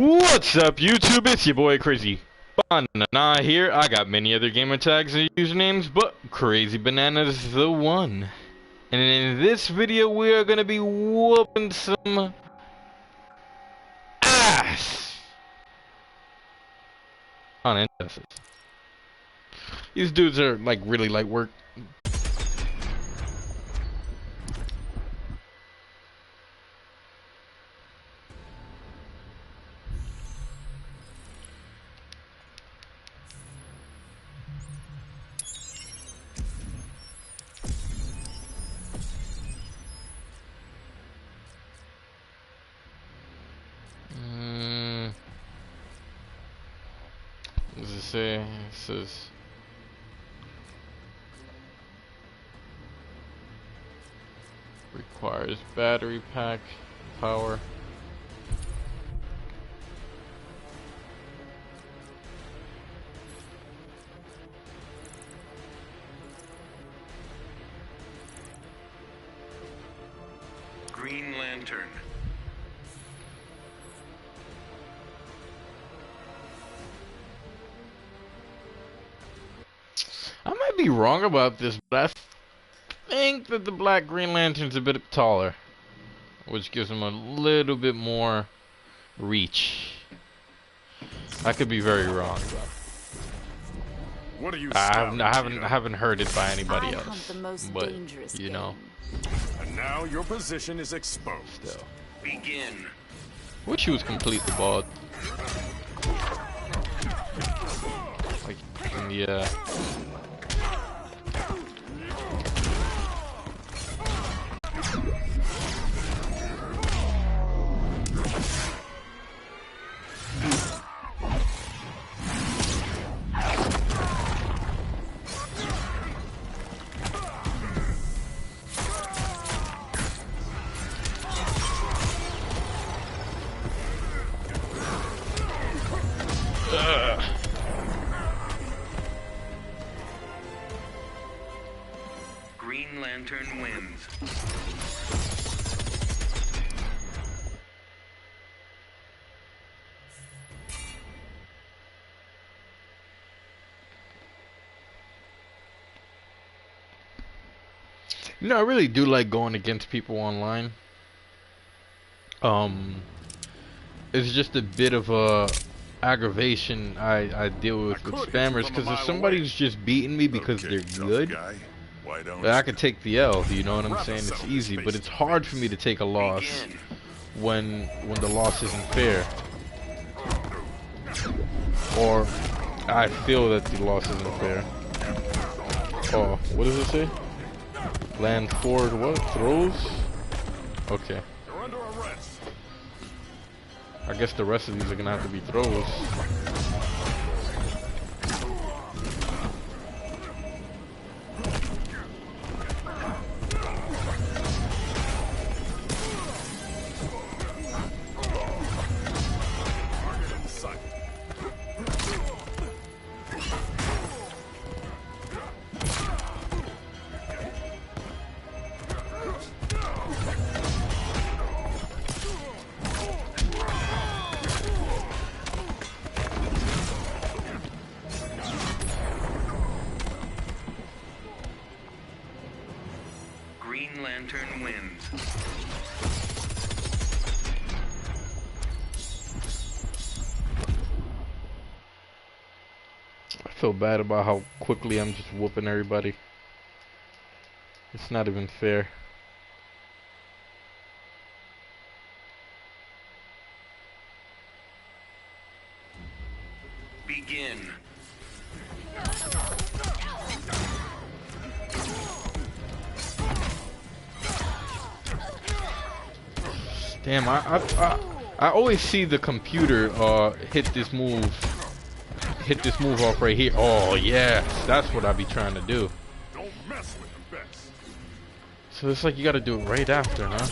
What's up, YouTube? It's your boy Crazy Banana here. I got many other gamer tags and usernames, but Crazy Banana is the one. And in this video, we are gonna be whooping some ass on injustice. These dudes are like really light work. What does it say? It says requires battery pack power. Green Lantern. I might be wrong about this, but I think that the Black Green Lantern's a bit taller, which gives him a little bit more reach. I could be very wrong. What are you? I haven't heard it by anybody else, but you know. And now your position is exposed. Still. Begin. Wish he was completely bald. Like in the Green Lantern wins. You know, I really do like going against people online. It's just a bit of a aggravation I deal with spammers, because if somebody's just beating me because they're good, I could take the L, you know what I'm saying? It's easy, but it's hard for me to take a loss when the loss isn't fair. Or I feel that the loss isn't fair. Oh, what does it say? Land forward what? Throws? Okay. I guess the rest of these are gonna have to be throws. Green Lantern wins. I feel bad about how quickly I'm just whooping everybody. It's not even fair. Begin. Damn, I always see the computer hit this move off right here. Oh yeah, that's what I be trying to do. Don't mess with the best. So it's like you gotta do it right after, huh?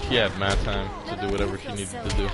She had mad time to do whatever she needed to do.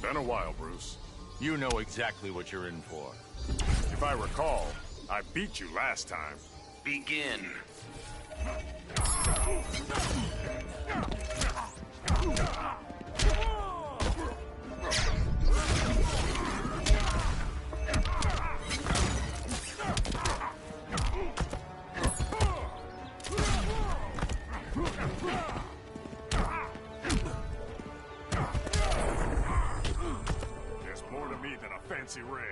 Been a while, Bruce. You know exactly what you're in for. If I recall, I beat you last time. Begin. There's more to me than a fancy ring.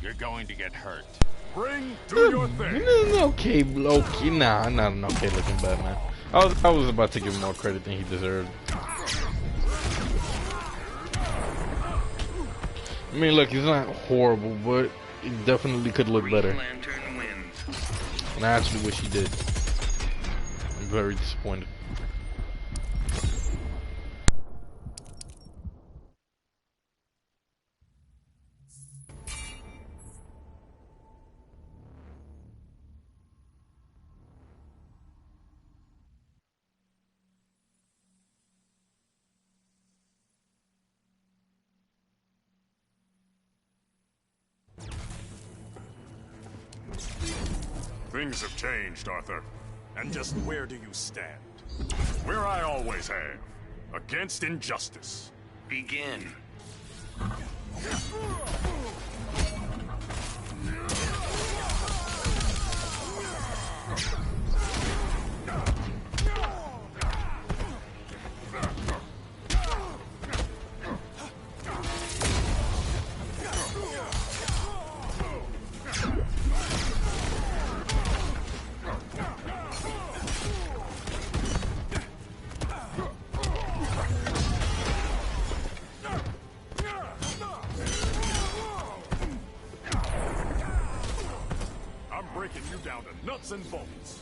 You're going to get hurt. Ring, do your thing. Okay, Loki. Nah, not an okay looking Batman. I was about to give him more credit than he deserved. I mean, look, he's not horrible, but he definitely could look better. Green Lantern wins. And I actually wish he did. I'm very disappointed. Things have changed, Arthur. And just where do you stand? Where I always have. Against injustice. Begin. I'm breaking you down to nuts and bolts.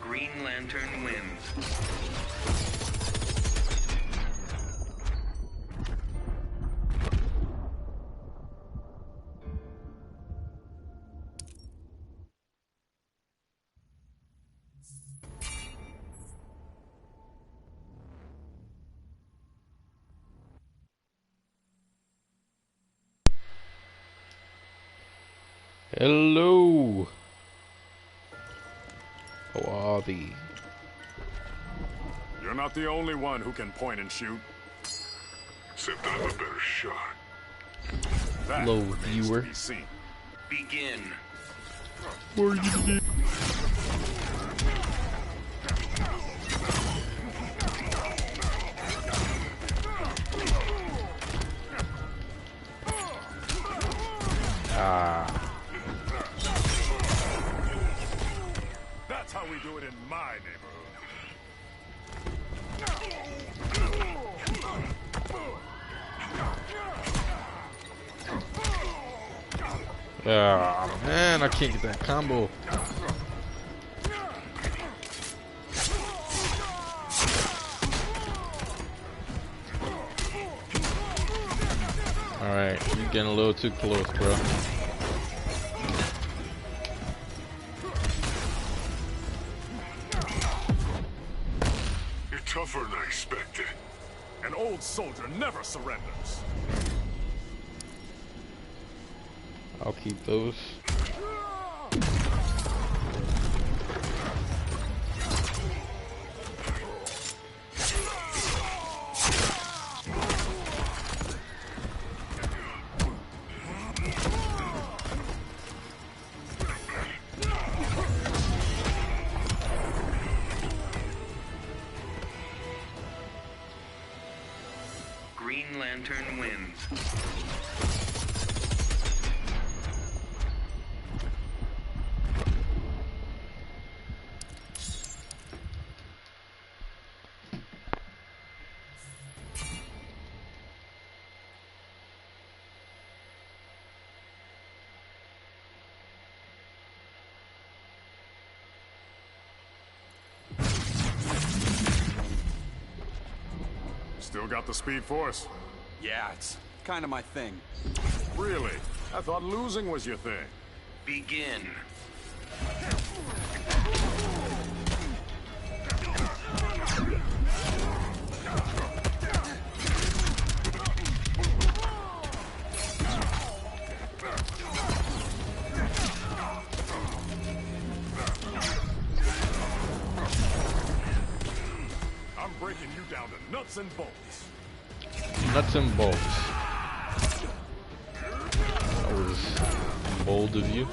Green Lantern wins. Hello. How are thee? You're not the only one who can point and shoot. Except I'm a better shot. That Hello, remains to viewer. be seen. Begin. What are you doing? Ah. That's how we do it in my neighborhood. Ah, man, I can't get that combo. Alright, you're getting a little too close, bro. You're tougher than I expected. An old soldier never surrenders. I'll keep those. Lantern wins. Still got the speed force? Yeah, it's kind of my thing. Really? I thought losing was your thing. Begin. I'm breaking you down to nuts and bolts. Nuts and bolts. That was bold of you.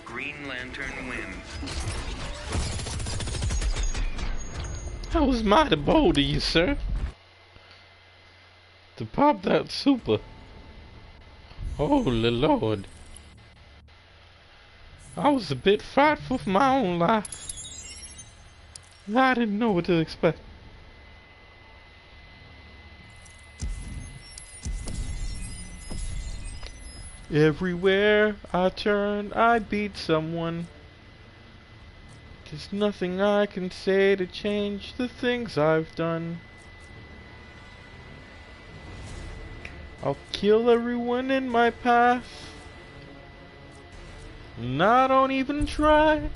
Green Lantern wins. That was mighty bold of you, sir. To pop that super. Holy Lord. I was a bit frightful for my own life. I didn't know what to expect. Everywhere I turn, I beat someone. There's nothing I can say to change the things I've done. I'll kill everyone in my path. And I don't even try.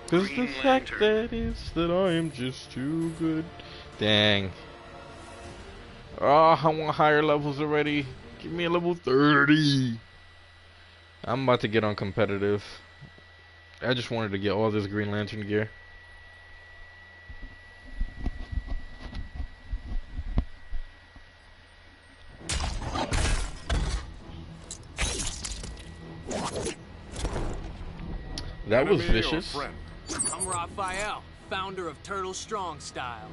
Cause the fact that is that I am just too good. Dang. Oh, I want higher levels already. Give me a level 30. I'm about to get on competitive. I just wanted to get all this Green Lantern gear. That was vicious. I'm Raphael, founder of Turtle Strong Style.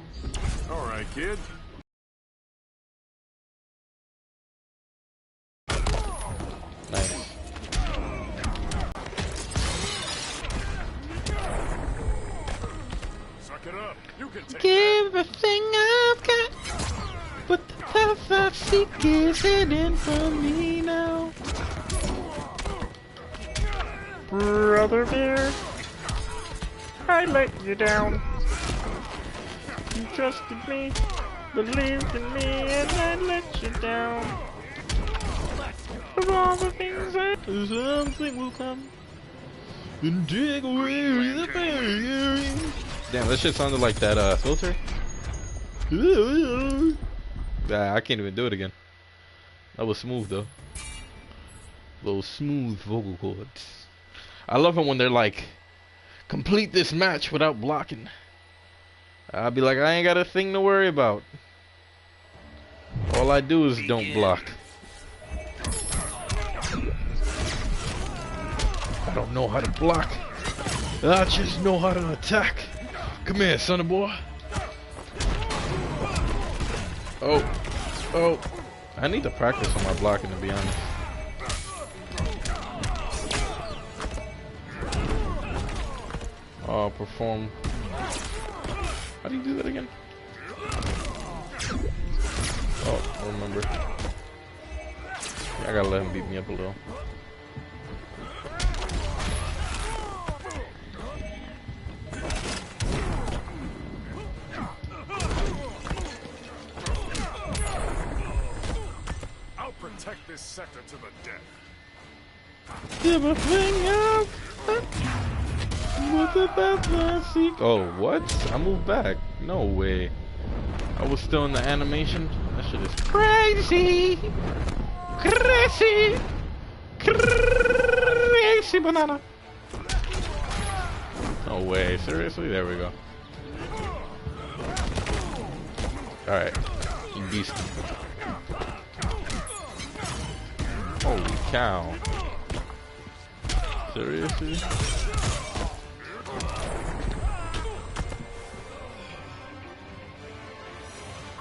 All right, kid. Nice. Suck it up. You can take Give everything I've got, but the path I seek is hidden from me now. Brother Bear, I let you down. You trusted me, believed in me, and I let you down. Of all the things I do, something will come and take away the pain. Damn, that shit sounded like that filter. I can't even do it again. That was smooth though. Those smooth vocal cords. I love it when they're like, complete this match without blocking. I'll be like, I ain't got a thing to worry about. All I do is don't block. I don't know how to block. I just know how to attack. Come here, sonny boy. Oh. I need to practice on my blocking, to be honest. Oh, perform. How do you do that again? Oh, I remember. Yeah, I gotta let him beat me up a little. I'll protect this sector to the death. Give a thing up. What about the seek? Oh, what? I moved back. No way. I was still in the animation. That shit is crazy. Crazy. Crazy banana. No way. Seriously? There we go. Alright. You beast. Holy cow. Seriously?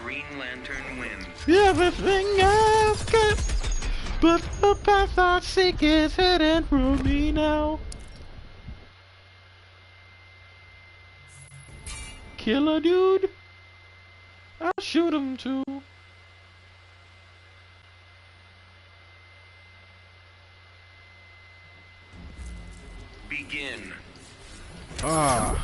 Green Lantern wins. Everything else good, but the path I seek is hidden from me now. Kill a dude, I'll shoot him too. Begin. I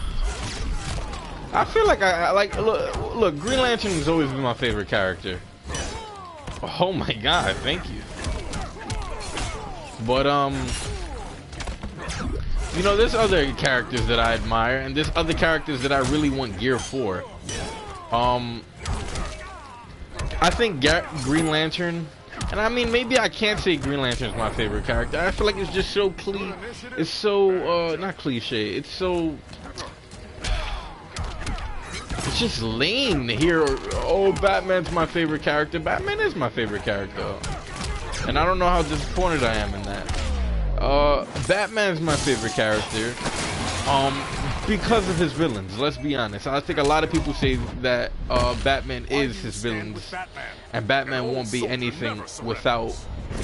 feel like I like look. Green Lantern has always been my favorite character. Oh my god, thank you. But you know, there's other characters that I admire, and there's other characters that I really want gear for. I think Green Lantern, and I mean, maybe I can't say Green Lantern is my favorite character. I feel like it's just so it's so not cliche. It's so, it's just lame to hear, oh, Batman's my favorite character. Batman is my favorite character, and I don't know how disappointed I am in that. Batman's my favorite character, because of his villains. Let's be honest. I think a lot of people say that Batman is his villains, and Batman won't be anything without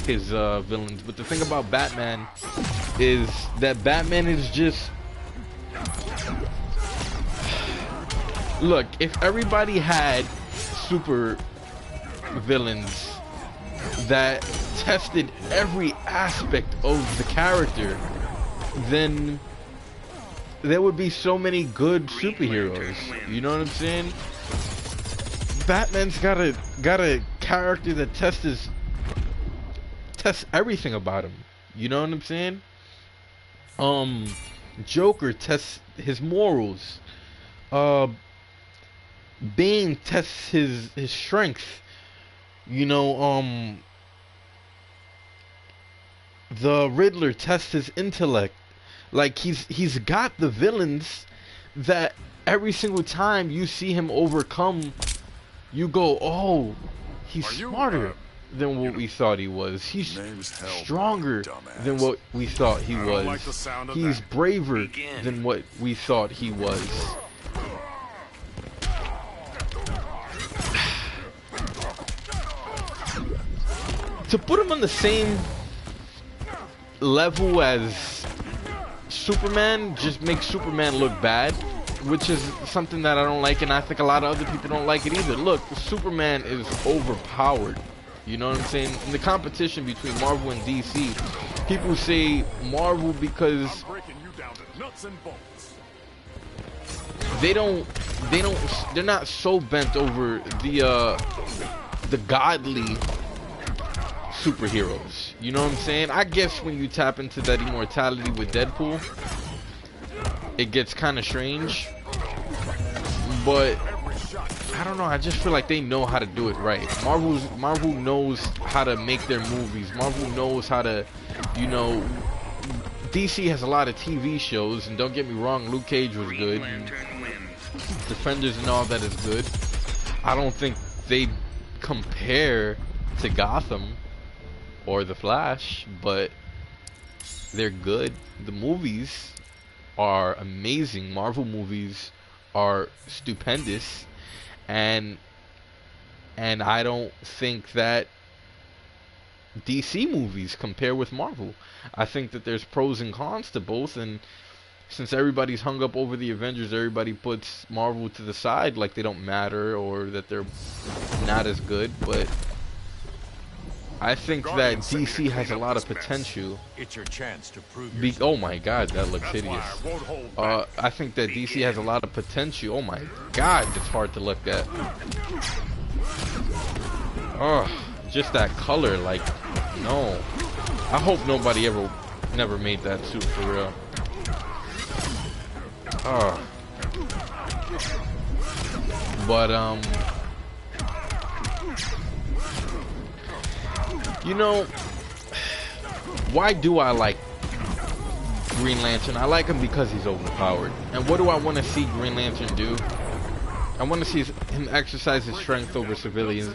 his villains. But the thing about Batman is that Batman is just, look, if everybody had super villains that tested every aspect of the character, then there would be so many good superheroes. You know what I'm saying? Batman's got a character that tests everything about him. You know what I'm saying? Joker tests his morals. Bane tests his strength. You know, the Riddler tests his intellect. Like, he's got the villains that every single time you see him overcome, you go, oh, he's smarter than what we thought he was. He's stronger than what we thought he was. He's braver than what we thought he was. To put him on the same level as Superman just makes Superman look bad, which is something that I don't like, and I think a lot of other people don't like it either. Look, Superman is overpowered. You know what I'm saying? In the competition between Marvel and DC, people say Marvel because they're not so bent over the godly superheroes. You know what I'm saying? I guess when you tap into that immortality with Deadpool, it gets kind of strange. But I don't know, I just feel like they know how to do it right. Marvel knows how to make their movies. Marvel knows how to, you know, DC has a lot of TV shows, and don't get me wrong, Luke Cage was good. Defenders and all that is good. I don't think they compare to Gotham or The Flash, but they're good. The movies are amazing. Marvel movies are stupendous, and I don't think that DC movies compare with Marvel. I think that there's pros and cons to both, and since everybody's hung up over the Avengers, everybody puts Marvel to the side like they don't matter or that they're not as good. But I think that DC has a lot of potential. It's your chance to prove Oh my god, that looks hideous. I think that DC has a lot of potential. Oh my god, it's hard to look at. Oh, just that color, like, no. I hope nobody never made that suit for real. Oh. But, you know, why do I like Green Lantern? I like him because he's overpowered. And what do I want to see Green Lantern do? I want to see him exercise his strength over civilians.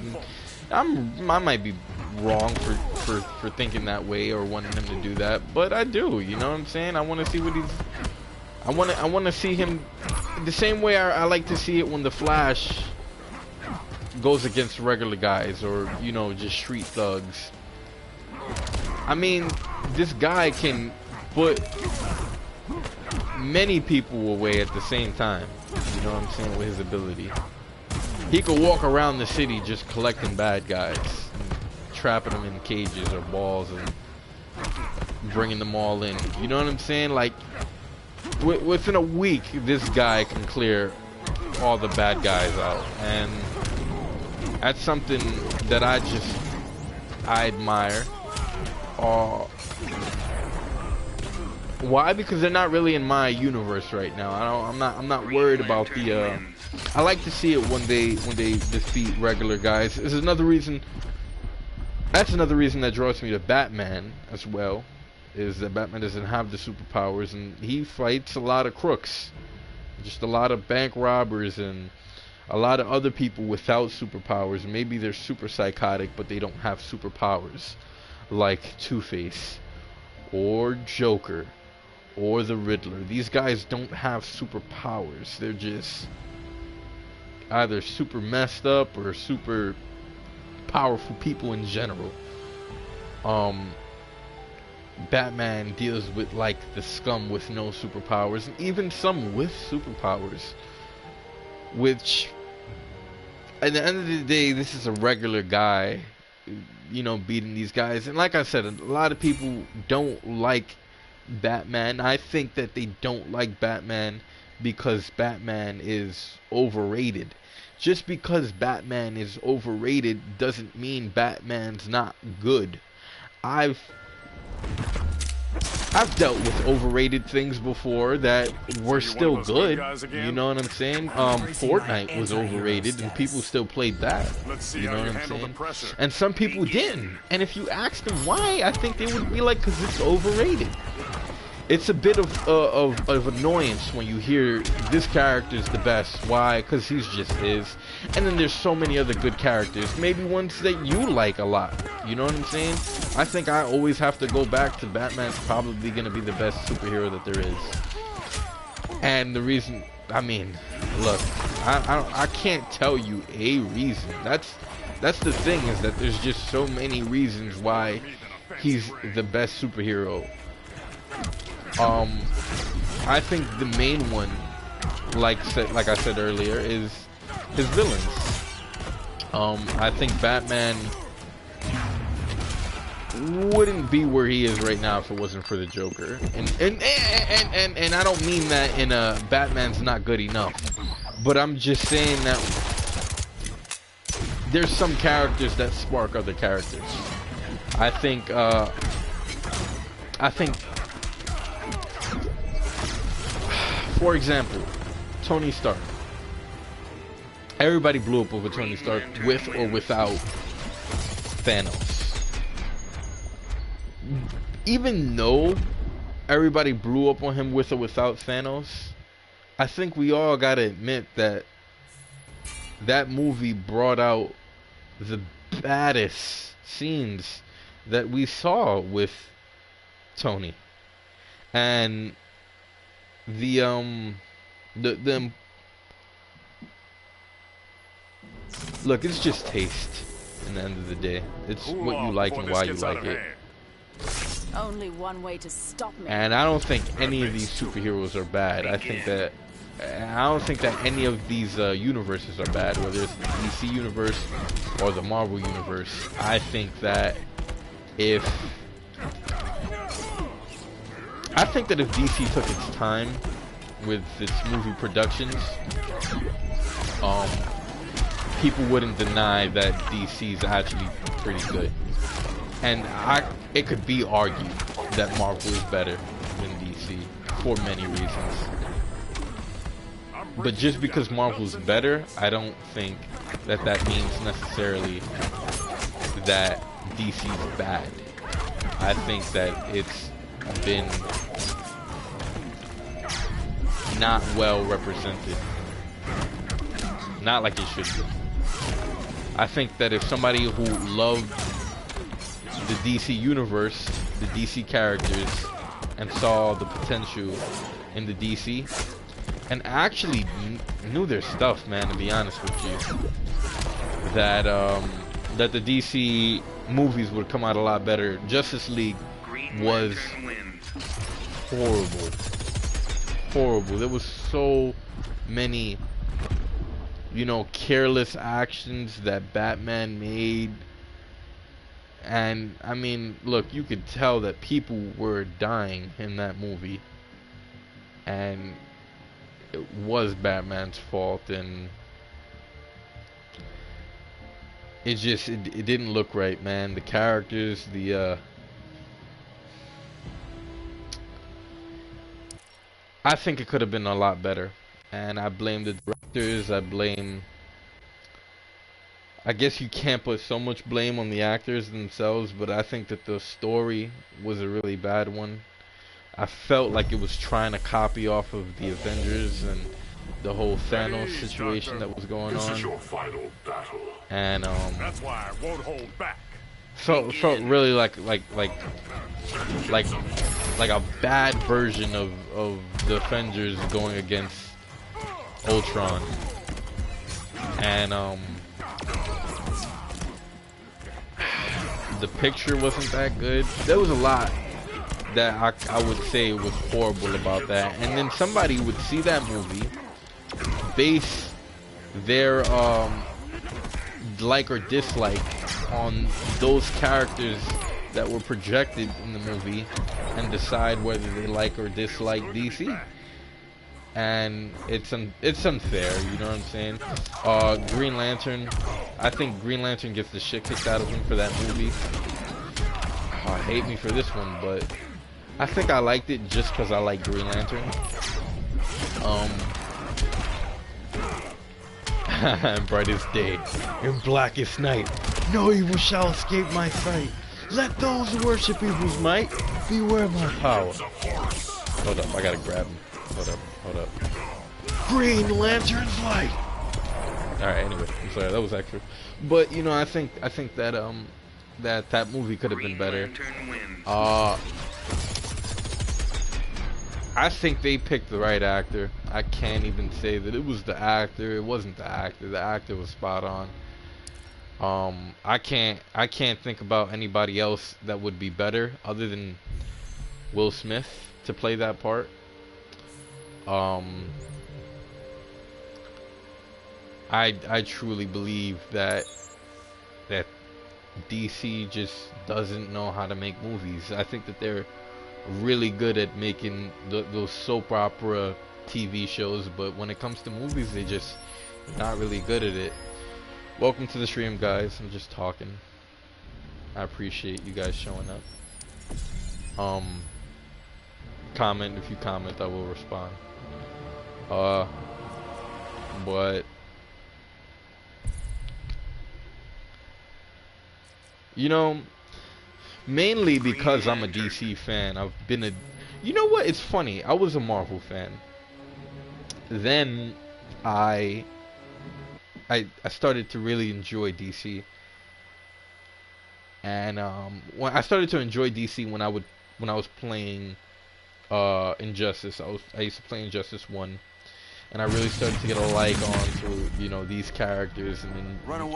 And I might be wrong for thinking that way or wanting him to do that, but I do. You know what I'm saying? I want to see what he's. I want to see him the same way I like to see it when the Flash goes against regular guys or, you know, just street thugs. I mean, this guy can put many people away at the same time. You know what I'm saying? With his ability, he could walk around the city just collecting bad guys, and trapping them in cages or balls, and bringing them all in. You know what I'm saying? Like, within a week, this guy can clear all the bad guys out, and that's something that I admire. Why? Because they're not really in my universe right now. I'm not worried about the. I like to see it when they defeat regular guys. This is another reason. That's another reason that draws me to Batman as well. Is that Batman doesn't have the superpowers, and he fights a lot of crooks, just a lot of bank robbers and a lot of other people without superpowers. Maybe they're super psychotic, but they don't have superpowers, like Two-Face or Joker or the Riddler. These guys don't have superpowers. They're just either super messed up or super powerful people in general. Batman deals with like the scum with no superpowers, and even some with superpowers, which at the end of the day, this is a regular guy, you know, beating these guys. And like I said, a lot of people don't like Batman. I think that they don't like Batman because Batman is overrated. Just because Batman is overrated doesn't mean Batman's not good. I've dealt with overrated things before that were still good. You know what I'm saying? Fortnite was overrated and people still played that. You know what I'm saying? And some people didn't. And if you ask them why, I think they would be like, because it's overrated. It's a bit of annoyance when you hear this character's the best. Why? Because he's just is. And then there's so many other good characters. Maybe ones that you like a lot. You know what I'm saying? I think I always have to go back to Batman's probably going to be the best superhero that there is. And the reason, I mean, look, I can't tell you a reason. That's the thing, is that there's just so many reasons why he's the best superhero. I think the main one, like I said earlier, is his villains. I think Batman wouldn't be where he is right now if it wasn't for the Joker. And I don't mean that in a Batman's not good enough, but I'm just saying that there's some characters that spark other characters. I think for example, Tony Stark. Everybody blew up over Tony Stark with or without Thanos. Even though everybody blew up on him with or without Thanos, I think we all gotta admit that that movie brought out the baddest scenes that we saw with Tony. And look, it's just taste in the end of the day. It's what you like and why you like it. Only one way to stop me. And I don't think any of these superheroes are bad. I don't think that any of these universes are bad, whether it's the DC universe or the Marvel universe. I think that if DC took its time with its movie productions, people wouldn't deny that DC is actually pretty good. And it could be argued that Marvel is better than DC for many reasons. But just because Marvel's better, I don't think that means necessarily that DC's bad. I think that it's been not well represented. not like it should be. I think that if somebody who loved the DC universe, the DC characters, and saw the potential in the DC, and actually knew their stuff, man, to be honest with you, that that the DC movies would come out a lot better. Justice League was horrible. Horrible. There was so many, you know, careless actions that Batman made. And I mean, look, you could tell that people were dying in that movie, and it was Batman's fault, and it just it didn't look right, man. The characters, I think it could have been a lot better, and I blame the directors. I guess you can't put so much blame on the actors themselves, but I think that the story was a really bad one. I felt like it was trying to copy off of the Avengers and the whole Thanos situation that was going on. This is your final battle. And That's why I won't hold back. felt really like a bad version of the Avengers going against Ultron. And the picture wasn't that good. There was a lot that I would say was horrible about that. And then somebody would see that movie, base their like or dislike on those characters that were projected in the movie, and decide whether they like or dislike DC. And it's unfair, you know what I'm saying? Green Lantern, I think Green Lantern gets the shit kicked out of him for that movie. Hate me for this one, but I think I liked it just because I like Green Lantern. Brightest day in blackest night, no evil shall escape my sight. Let those who worship evil's might beware my power. Hold up, I gotta grab him. Hold up. Green Lantern's light. All right. Anyway, I'm sorry. That was extra. But you know, I think that that movie could have been better. I think they picked the right actor. I can't even say that it was the actor. It wasn't the actor. The actor was spot on. I can't think about anybody else that would be better other than Will Smith to play that part. I truly believe that DC just doesn't know how to make movies. I think that they're really good at making those soap opera TV shows, but when it comes to movies, they just not really good at it. Welcome to the stream, guys. I'm just talking. I appreciate you guys showing up. Comment, if you comment, I will respond. But you know, mainly because I'm a DC fan, I've been a, you know what, it's funny, I was a Marvel fan. Then I started to really enjoy DC. And when I started to enjoy DC when I was playing Injustice. I used to play Injustice 1, and I really started to get a like on to, you know, these characters and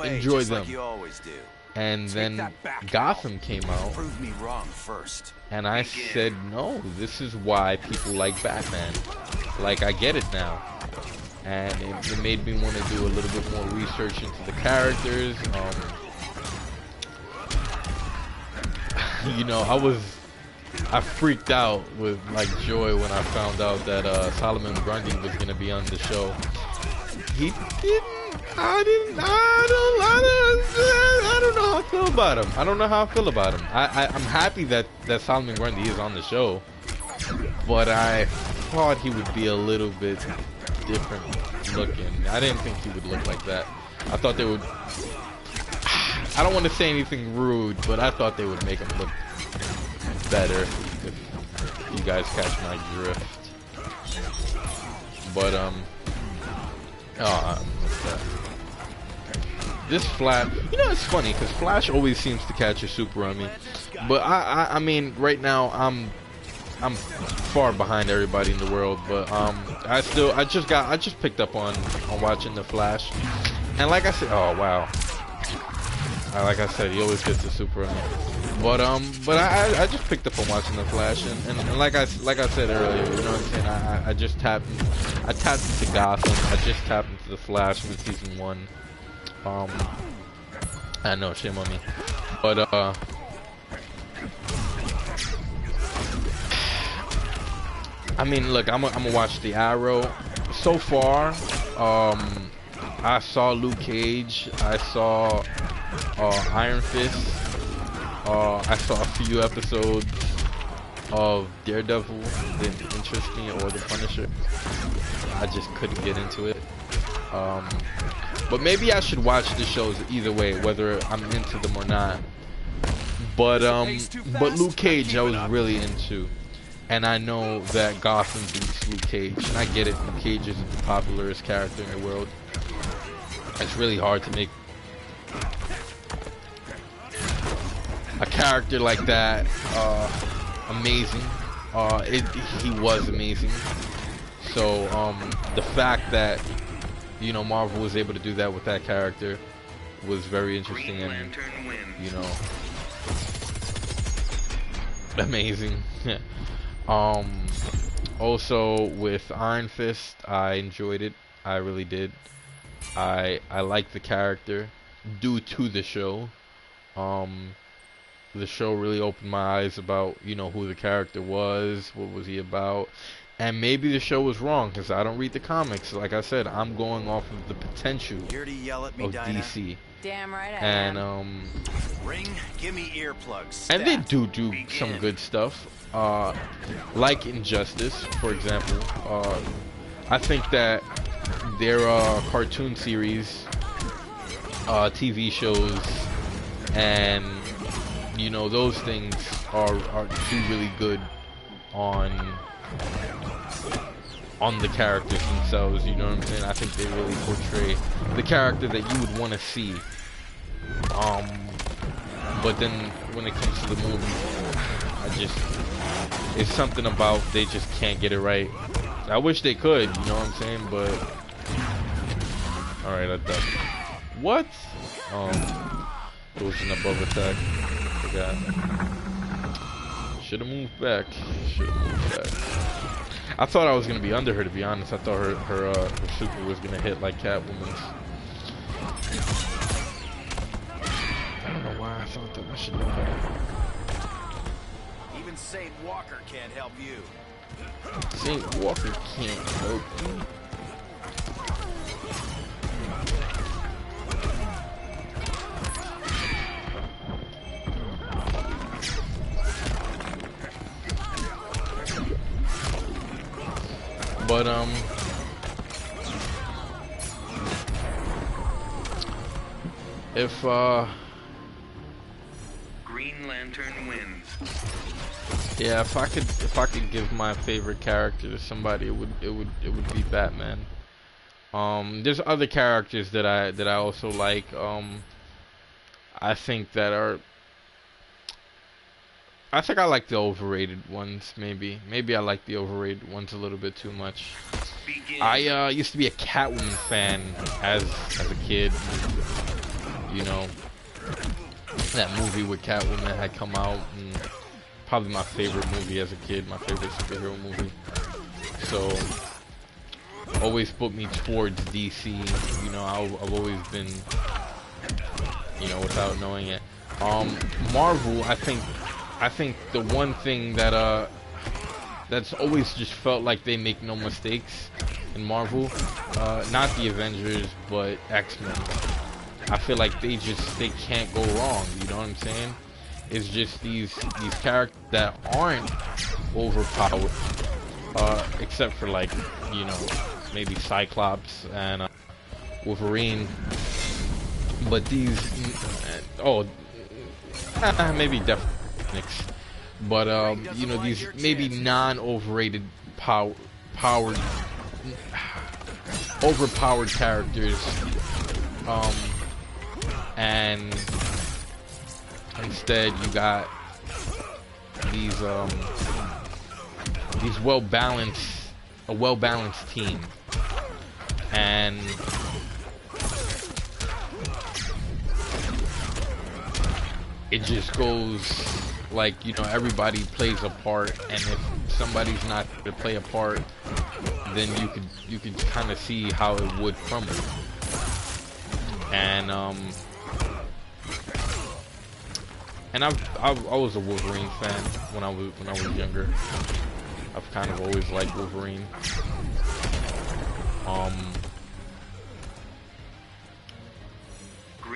enjoy them. Like you always do. And then Gotham came out, Prove me wrong first. and I said, no, this is why people like Batman. Like, I get it now. And it made me want to do a little bit more research into the characters. You know, I freaked out with like joy when I found out that Solomon Grundy was gonna be on the show. He didn't. I don't know how I feel about him. I don't know how I feel about him. I'm happy that Solomon Grundy is on the show, but I thought he would be a little bit different looking. I didn't think he would look like that. I thought they would. I don't want to say anything rude, but I thought they would make him look better, if you guys catch my drift. But what's that? this Flash, you know, it's funny because Flash always seems to catch a super on me, but I mean, right now I'm far behind everybody in the world, but I just picked up on watching the Flash, and like I said, oh wow, like I said, he always gets a super on me, but I just picked up on watching the Flash, and like I said earlier, you know what I'm saying, I tapped into Gotham, I just tapped into the Flash with season 1. I know, shame on me, but I mean, look, I'm gonna watch the Arrow. So far, I saw Luke Cage, I saw Iron Fist, I saw a few episodes of Daredevil that didn't interest me, or the Punisher. I just couldn't get into it. But maybe I should watch the shows either way, whether I'm into them or not. But Luke Cage I was really into, and I know that Gotham beats Luke Cage, and I get it. Luke Cage is the popularest character in the world. It's really hard to make a character like that amazing. He was amazing. So the fact that, you know, Marvel was able to do that with that character was very interesting and, you know, amazing. Also with Iron Fist, I enjoyed it. I really did. I liked the character due to the show. The show really opened my eyes about, you know, who the character was, what was he about. And maybe the show was wrong because I don't read the comics. Like I said, I'm going off of the potential Here to yell at me, of Dinah. DC. Damn right I And am. Ring, give me earplugs. and they Stat. do some good stuff. Like Injustice, for example. I think that their cartoon series, TV shows, and, you know, those things are do really good on the characters themselves, you know what I'm saying? I think they really portray the character that you would want to see. But then when it comes to the movie, it's something about they just can't get it right. I wish they could, you know what I'm saying? But alright, I ducked. What? It was an above attack. Forgot. Should've moved back. I thought I was gonna be under her, to be honest. I thought her super was gonna hit like Catwoman's. I don't know why I thought that. I should know better. Even Saint Walker can't help you. Saint Walker can't help you. But if Green Lantern wins. yeah, if I could give my favorite character to somebody, it would be Batman. There's other characters that I also like. I think I like the overrated ones. Maybe I like the overrated ones a little bit too much. Begin. I used to be a Catwoman fan as a kid. You know, that movie with Catwoman had come out, and probably my favorite movie as a kid, my favorite superhero movie. So always put me towards DC. You know, I've always been, you know, without knowing it. Marvel, I think the one thing that that's always just felt like they make no mistakes in Marvel, not the Avengers, but X-Men. I feel like they can't go wrong, you know what I'm saying? It's just these characters that aren't overpowered, except for, like, you know, maybe Cyclops and Wolverine. But these, maybe definitely, but you know, these maybe non-overrated overpowered characters and instead you got these a well-balanced team, and it just goes like, you know, everybody plays a part, and if somebody's not to play a part, then you could kind of see how it would crumble. And I was a Wolverine fan when I was younger. I've kind of always liked Wolverine.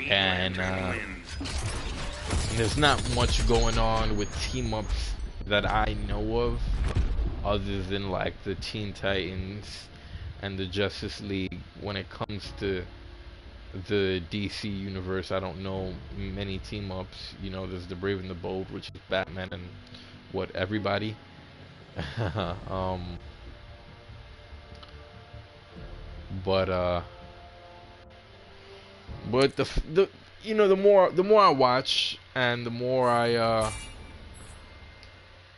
And there's not much going on with team ups that I know of, other than like the Teen Titans and the Justice League. When it comes to the DC universe, I don't know many team ups. You know, there's the Brave and the Bold, which is Batman and what, everybody. But the you know, the more I watch and the more I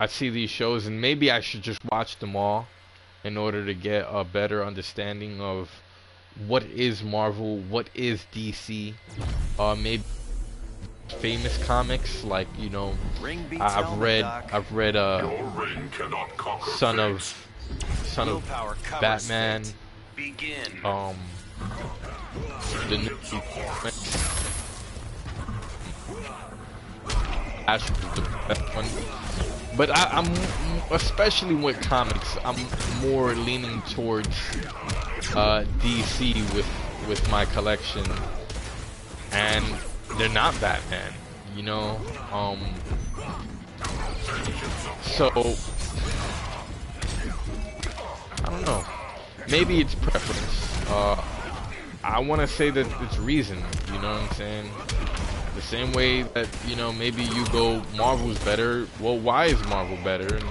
see these shows, and maybe I should just watch them all in order to get a better understanding of what is Marvel, what is DC, maybe famous comics, like, you know, I've read Son of Batman, the new Ash was the best one. But I'm especially with comics, I'm more leaning towards DC with my collection, and they're not Batman, you know. So I don't know. Maybe it's preference. I want to say that it's reason. You know what I'm saying? The same way that, you know, maybe you go Marvel's better. Well, why is Marvel better? And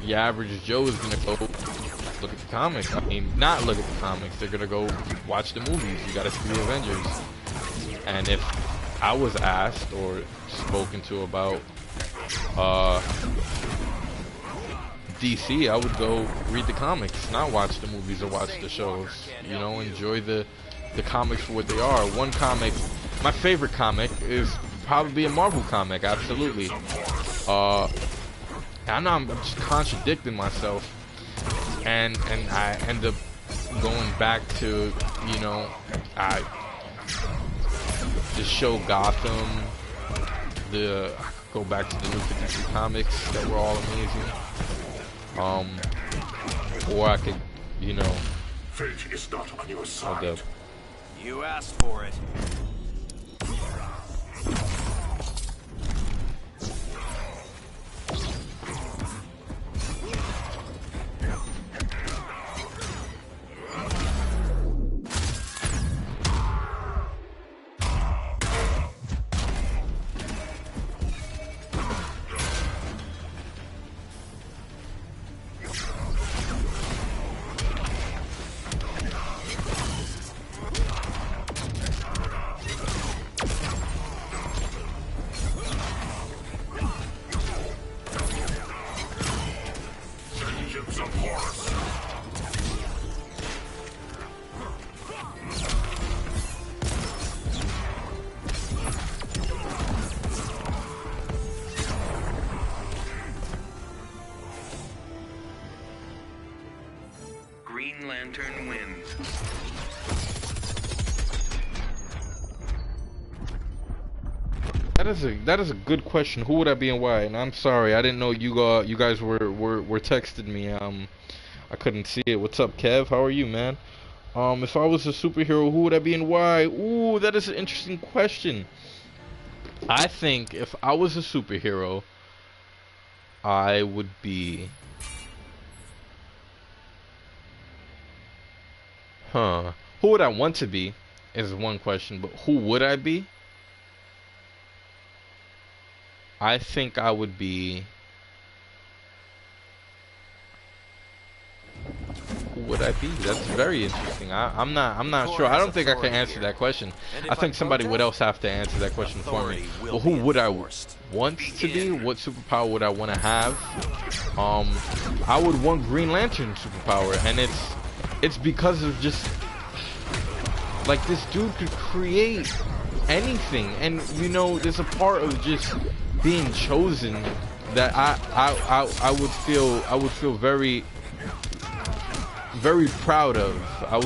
the average Joe is gonna go look at the comics. I mean, not look at the comics. They're gonna go watch the movies. You gotta see the Avengers. And if I was asked or spoken to about DC, I would go read the comics, not watch the movies or watch the shows. You know, enjoy the comics for what they are. One comic, my favorite comic, is probably a Marvel comic, absolutely. I know I'm just contradicting myself, and I end up going back to, you know, the show Gotham, I go back to the New 52 comics that were all amazing. Or I could, you know, fate is not on your side. Hold up. You asked for it. Green Lantern wins. That is a good question. Who would I be and why? And I'm sorry, I didn't know you guys were texting me. I couldn't see it. What's up, Kev? How are you, man? If I was a superhero, who would I be and why? Ooh, that is an interesting question. I think if I was a superhero, I would be... Who would I want to be is one question, but who would I be? I think I would be... Who would I be? That's very interesting. I'm not sure. I don't think I can answer that question. I think somebody would else have to answer that question for me. Well, who would I want to be? What superpower would I want to have? I would want Green Lantern superpower, and it's because of just like this dude could create anything, and you know, there's a part of just being chosen that I would feel very proud of. I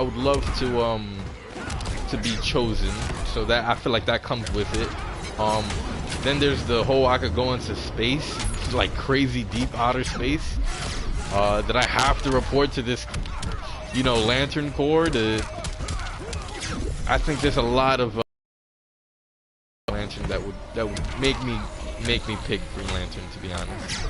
would love to be chosen, so that I feel like that comes with it. Then there's the whole I could go into space, like crazy deep outer space, that I have to report to this, you know, Lantern Corps. I think there's a lot of Lantern that would make me pick Green Lantern, to be honest.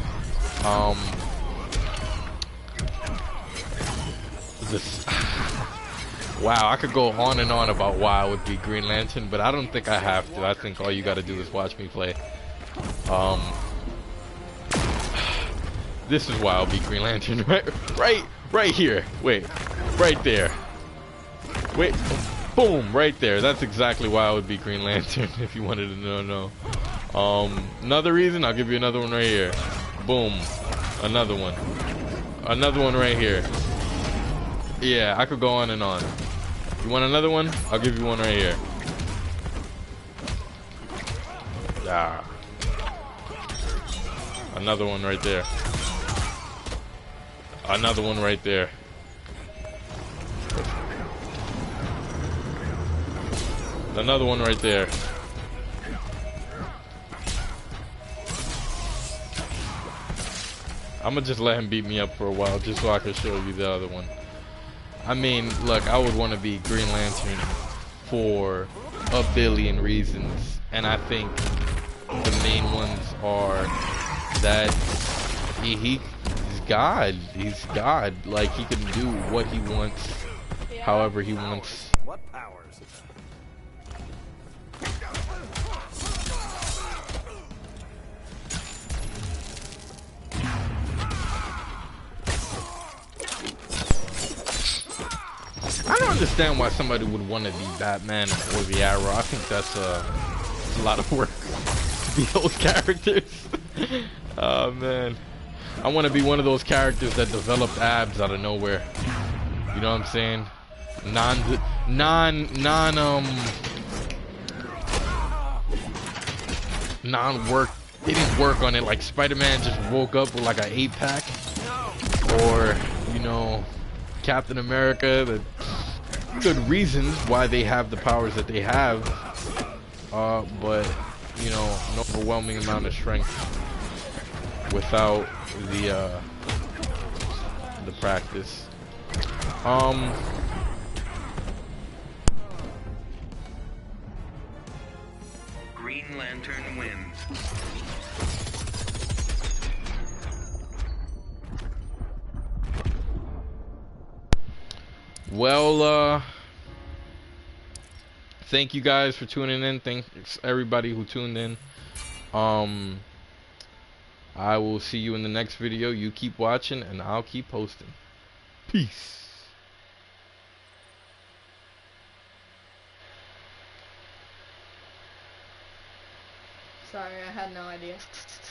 Wow, I could go on and on about why I would be Green Lantern, but I don't think I have to. I think all you gotta do is watch me play. This is why I'll be Green Lantern. Right here. Wait, right there. Wait, boom, right there. That's exactly why I would be Green Lantern. If you wanted to know. Another reason, I'll give you another one right here. Boom, another one right here. Yeah, I could go on and on. You want another one? I'll give you one right here. Ah. Another one right there. Another one right there. Another one right there. I'm gonna just let him beat me up for a while just so I can show you the other one. I mean, look, I would want to be Green Lantern for a billion reasons, and I think the main ones are that he's God. He's God. Like, he can do what he wants, however he wants. What powers? I don't understand why somebody would want to be Batman or the Arrow. I think that's a lot of work to be those characters. Oh man, I want to be one of those characters that developed abs out of nowhere. You know what I'm saying? Non-work. They didn't work on it. Like Spider-Man just woke up with like an 8-pack, or you know, Captain America. The good reasons why they have the powers that they have, but you know, an overwhelming amount of strength without the practice. Green Lantern wins. Well, thank you guys for tuning in. Thanks everybody who tuned in. I will see you in the next video. You keep watching and I'll keep posting. Peace. Sorry, I had no idea.